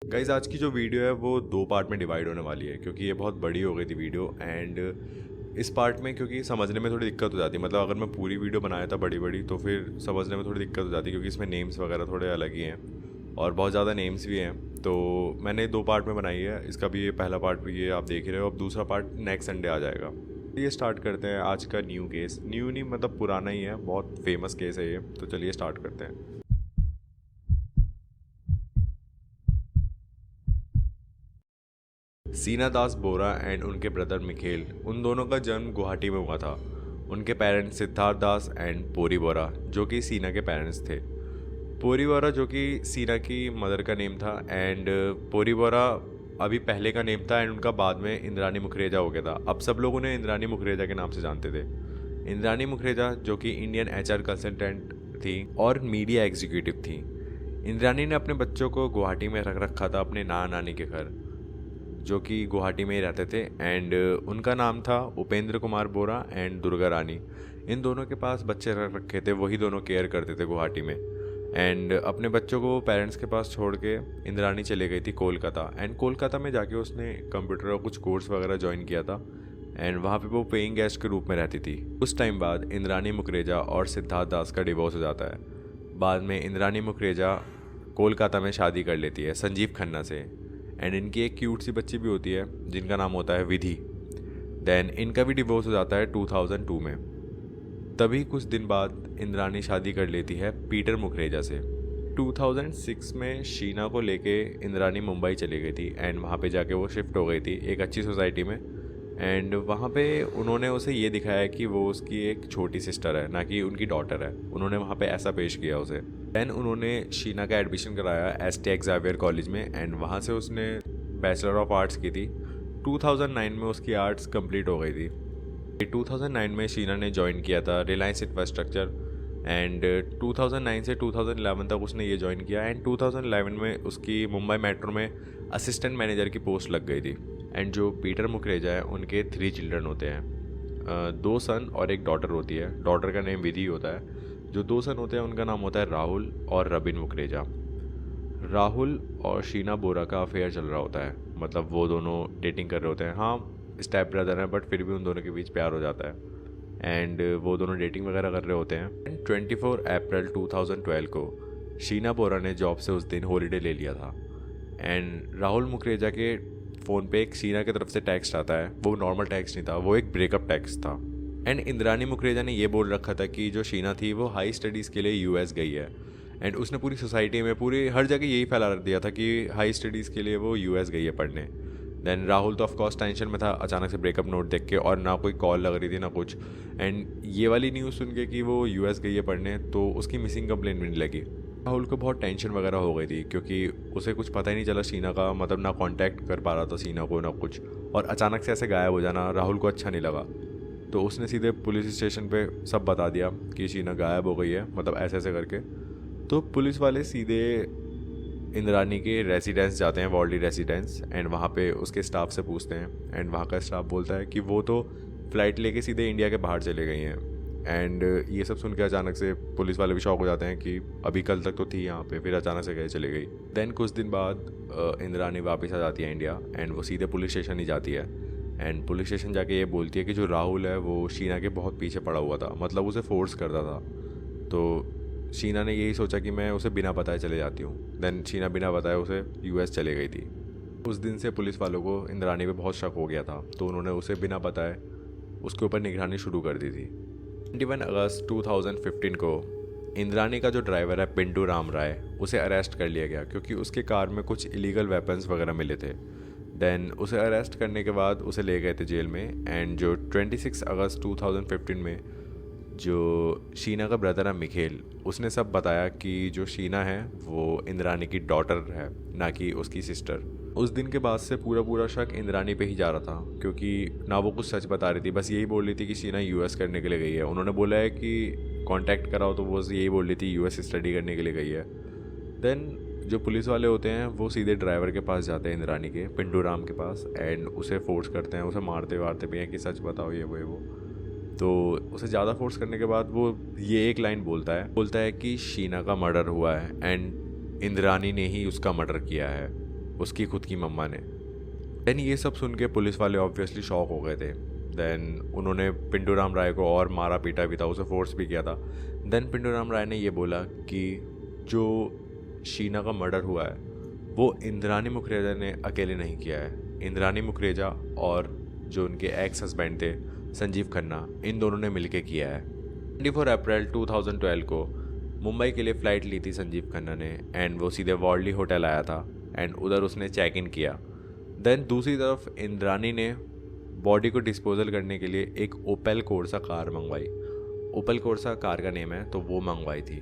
Guys आज की जो वीडियो है वो दो पार्ट में डिवाइड होने वाली है क्योंकि ये बहुत बड़ी हो गई थी वीडियो। एंड इस पार्ट में क्योंकि समझने में थोड़ी दिक्कत हो जाती है, मतलब अगर मैं पूरी वीडियो बनाया था बड़ी बड़ी तो फिर समझने में थोड़ी दिक्कत हो जाती है क्योंकि इसमें नेम्स वगैरह थोड़े अलग ही हैं और बहुत ज़्यादा नेम्स भी हैं। तो मैंने दो पार्ट में बनाई है, इसका भी ये पहला पार्ट भी ये आप देख ही रहे हो। अब दूसरा पार्ट नेक्स्ट संडे आ जाएगा। ये स्टार्ट करते हैं आज का न्यू केस। न्यू नहीं मतलब पुराना ही है, बहुत फेमस केस है ये। तो चलिए स्टार्ट करते हैं। सीना दास बोरा एंड उनके ब्रदर मिखेल, उन दोनों का जन्म गुवाहाटी में हुआ था। उनके पेरेंट्स सिद्धार्थ दास एंड पोरी बोरा जो कि सीना के पेरेंट्स थे। पोरी बोरा जो कि सीना की मदर का नेम था एंड पोरी बोरा अभी पहले का नेम था एंड उनका बाद में इंद्रानी मुखरेजा हो गया था। अब सब लोग उन्हें इंद्रानी मुखरेजा के नाम से जानते थे। इंद्रानी मुखरेजा जो कि इंडियन एचआर कंसल्टेंट थी और मीडिया एग्जीक्यूटिव थी। इंद्रानी ने अपने बच्चों को गुवाहाटी में रख रखा था अपने नानी के घर, जो कि गुवाहाटी में ही रहते थे। एंड उनका नाम था उपेंद्र कुमार बोरा एंड दुर्गा रानी। इन दोनों के पास बच्चे रख रखे थे, वही दोनों केयर करते थे गुवाहाटी में। एंड अपने बच्चों को पेरेंट्स के पास छोड़ के इंद्रानी चली गई थी कोलकाता। एंड कोलकाता में जाके उसने कंप्यूटर और कुछ कोर्स वगैरह ज्वाइन किया था एंड वहाँ पे वो पेइंग गेस्ट के रूप में रहती थी। उस टाइम बाद इंद्रानी मुखरेजा और सिद्धार्थ दास का डिवोर्स हो जाता है। बाद में इंद्रानी मुखरेजा कोलकाता में शादी कर लेती है संजीव खन्ना से। एंड इनकी एक क्यूट सी बच्ची भी होती है जिनका नाम होता है विधि। देन इनका भी डिवोर्स हो जाता है 2002 में। तभी कुछ दिन बाद इंद्रानी शादी कर लेती है पीटर मुखरेजा से। 2006 में शीना को लेके इंद्रानी मुंबई चली गई थी एंड वहाँ पे जाके वो शिफ्ट हो गई थी एक अच्छी सोसाइटी में। एंड वहाँ पे उन्होंने उसे ये दिखाया कि वो उसकी एक छोटी सिस्टर है, ना कि उनकी डॉटर है। उन्होंने वहाँ पे ऐसा पेश किया उसे। देन उन्होंने शीना का एडमिशन कराया एसटी एक्जावियर कॉलेज में एंड वहाँ से उसने बैचलर ऑफ आर्ट्स की थी। 2009 में उसकी आर्ट्स कंप्लीट हो गई थी। 2009 में शीना ने ज्वाइन किया था रिलायंस इंफ्रास्ट्रक्चर एंड 2009 से 2011 तक उसने ये ज्वाइन किया। एंड 2011 में उसकी मुंबई मेट्रो में असिस्टेंट मैनेजर की पोस्ट लग गई थी। एंड जो पीटर मुखरेजा है उनके 3 चिल्ड्रन होते हैं, 2 सन और एक डॉटर होती है। डॉटर का नेम विधि होता है। जो 2 सन होते हैं उनका नाम होता है राहुल और रबिन मुखरेजा। राहुल और शीना बोरा का अफेयर चल रहा होता है, मतलब वो दोनों डेटिंग कर रहे होते हैं। हाँ स्टेप ब्रदर हैं बट फिर भी उन दोनों के बीच प्यार हो जाता है एंड वो दोनों डेटिंग वगैरह कर रहे होते हैं। 24 अप्रैल 2012 को शीना बोरा ने जॉब से उस दिन हॉलीडे ले लिया था एंड राहुल मुखरेजा के फ़ोन पे एक शीना की तरफ से टेक्स्ट आता है। वो नॉर्मल टेक्स्ट नहीं था, वो एक ब्रेकअप टेक्स्ट था। एंड इंद्रानी मुखरेजा ने ये बोल रखा था कि जो शीना थी वो हाई स्टडीज़ के लिए यूएस गई है। एंड उसने पूरी सोसाइटी में पूरी हर जगह यही फैला रख दिया था कि हाई स्टडीज़ के लिए वो यूएस गई है पढ़ने। देन राहुल तो ऑफकोर्स टेंशन में था अचानक से ब्रेकअप नोट देख के, और ना कोई कॉल लग रही थी ना कुछ। एंड ये वाली न्यूज़ सुन के कि वो यूएस गई है पढ़ने तो उसकी मिसिंग कंप्लेंट भी नहीं लगी। राहुल को बहुत टेंशन वगैरह हो गई थी क्योंकि उसे कुछ पता ही नहीं चला शीना का, मतलब ना कांटेक्ट कर पा रहा था शीना को ना कुछ, और अचानक से ऐसे गायब हो जाना राहुल को अच्छा नहीं लगा। तो उसने सीधे पुलिस स्टेशन पे सब बता दिया कि शीना गायब हो गई है, मतलब ऐसे ऐसे करके। तो पुलिस वाले सीधे इंद्रानी के रेसिडेंस जाते हैं, वर्ल्डी रेसिडेंस, एंड वहाँ पे उसके स्टाफ से पूछते हैं। एंड वहाँ का स्टाफ बोलता है कि वो तो फ़्लाइट लेके सीधे इंडिया के बाहर चले गई हैं। एंड ये सब सुन के अचानक से पुलिस वाले भी शॉक हो जाते हैं कि अभी कल तक तो थी यहाँ पे, फिर अचानक से गए चले गई। देन कुछ दिन बाद इंद्रानी वापस आ जाती है इंडिया एंड वो सीधे पुलिस स्टेशन ही जाती है। एंड पुलिस स्टेशन जाके ये बोलती है कि जो राहुल है वो शीना के बहुत पीछे पड़ा हुआ था, मतलब उसे फोर्स करता था। तो शीना ने यही सोचा कि मैं उसे बिना बताए चले जाती हूँ। देन शीना बिना बताए उसे यूएस चले गई थी। उस दिन से पुलिस वालों को इंद्रानी पे बहुत शक हो गया था, तो उन्होंने उसे बिना बताए उसके ऊपर निगरानी शुरू कर दी थी। 21 अगस्त 2015 को इंद्रानी का जो ड्राइवर है पिंटू राम राय, उसे अरेस्ट कर लिया गया क्योंकि उसके कार में कुछ इलीगल वेपन्स वगैरह मिले थे। देन उसे अरेस्ट करने के बाद उसे ले गए थे जेल में। एंड जो 26 अगस्त 2015 में जो शीना का ब्रदर है मिखेल, उसने सब बताया कि जो शीना है वो इंद्रानी की डॉटर है, ना कि उसकी सिस्टर। उस दिन के बाद से पूरा शक इंद्रानी पे ही जा रहा था क्योंकि ना वो कुछ सच बता रही थी, बस यही बोल रही थी कि शीना यूएस करने के लिए गई है। उन्होंने बोला है कि कांटेक्ट कराओ तो वो यही बोल रही थी यूएस स्टडी करने के लिए गई है। देन जो पुलिस वाले होते हैं वो सीधे ड्राइवर के पास जाते हैं इंद्रानी के, पिंटू राम के पास, एंड उसे फोर्स करते हैं, उसे मारते वारते भी हैं कि सच बताओ ये वो। तो उसे ज़्यादा फोर्स करने के बाद वो ये एक लाइन बोलता है कि शीना का मर्डर हुआ है एंड इंद्रानी ने ही उसका मर्डर किया है। उसकी खुद की मम्मा ने। देन ये सब सुन के पुलिस वाले ऑब्वियसली शॉक हो गए थे। देन उन्होंने पिंटू राम राय को और मारा पीटा भी था, उसे फोर्स भी किया था। देन पिंटू राम राय ने ये बोला कि जो शीना का मर्डर हुआ है वो इंद्रानी मुखरेजा ने अकेले नहीं किया है। इंद्रानी मुखरेजा और जो उनके एक्स हस्बैंड थे संजीव खन्ना, इन दोनों ने मिलके किया है। 24 अप्रैल 2012 को मुंबई के लिए फ़्लाइट ली थी संजीव खन्ना ने, एंड वो सीधे वॉर्ली होटल आया था एंड उधर उसने चेक इन किया। देन दूसरी तरफ इंद्रानी ने बॉडी को डिस्पोजल करने के लिए एक ओपेल कोर्सा कार मंगवाई। ओपेल कोर्सा कार का नेम है, तो वो मंगवाई थी।